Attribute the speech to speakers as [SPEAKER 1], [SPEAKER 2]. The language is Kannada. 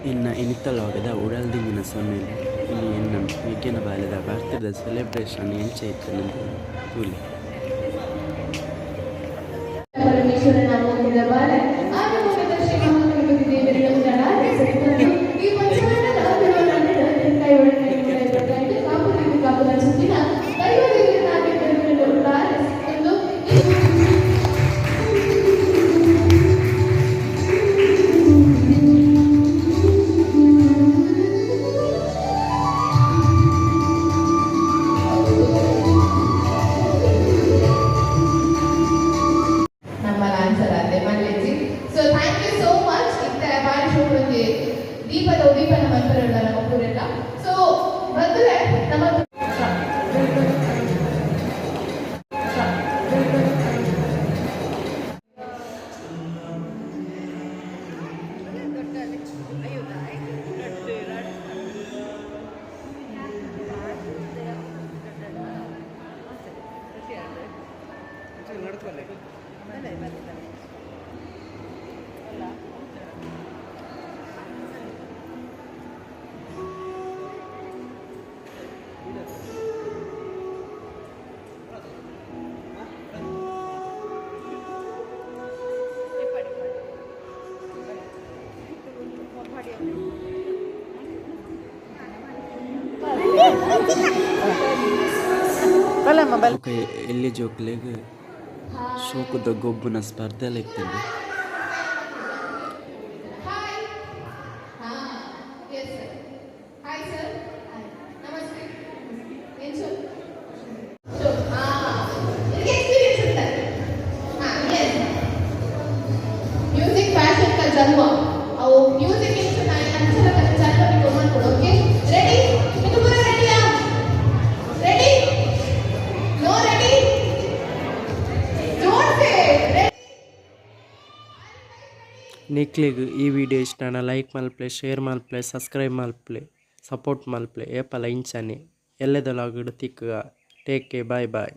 [SPEAKER 1] ಇನ್ನು ಇನ್ನಿತ್ತಲೋಗದ ಉಡಲ್ದಿಂಗಿನ ಸೊನ್ನೆಲೆ ಇನ್ನು ಎನ್ನ ಈಗಿನ ಬಾಲ್ಯದ ಬರ್ತ್ಡೇ ಸೆಲೆಬ್ರೇಷನ್ ಎಂಚ ಇತ್ತನೆಂದು ತೂಲಿ
[SPEAKER 2] ಪರಮೇಶ್ವರ ನಾಮೋಕ್ತಿಯ ಬಾಲ ಆದಿಮೂಲ ಶ್ರೀ ಮಹಾಗಣಪತಿ ದೇವರಿಗೆ ಉಂಟಾದ ಸರಿತಂದು ಈ ಪಂಚಾಂಗದ ಅಭಿಮಾನದ ಕೈಯೊಳಗೆ ಕೈಗೊಂಡು ಕಾಪುದ ಸುತ್ತಿನ ದೈವದೇವರ ನಾಮಕ್ಕೆ ಉಂಟಾದ ಒಂದು ದೀಪದ ಉದ್ದೀಪನ ಮಂತ್ರಗಳ ನಮ್ಮ ಪೂರಕ ಸೊ ಬಂದರೆ ನಮ್ಮ
[SPEAKER 1] ఒక ಎಲ್ಲಿ ಜೋಕ್ಲೆಗ್ ಶೋಕದ ಗೊಬ್ಬನ ಸ್ಪರ್ಧೆಲ್ಲ ಇರ್ತದೆ.
[SPEAKER 2] ಮ್ಯೂಸಿಕ್ ಪ್ಯಾಷನ್ का जन्म और म्यूजिक
[SPEAKER 1] ನಿಕ್ಲಿಗೆ ಈ ವಿಡಿಯೋ ಇಷ್ಟನ ಲೈಕ್ ಮಲ್ಪ್ಲೆ ಶೇರ್ ಮಲ್ಪ್ಲೆ ಸಬ್ಸ್ಕ್ರೈಬ್ ಮಲ್ಪ್ಲೆ ಸಪೋರ್ಟ್ ಮಲ್ಪ್ಲೆ ಏಪಲ ಇಂಚನೆ ಎಲ್ಲೆದಲಾಗಿಡು ತಿಕ್ಕ ಟೇಕ್ ಬಾಯ್ ಬಾಯ್.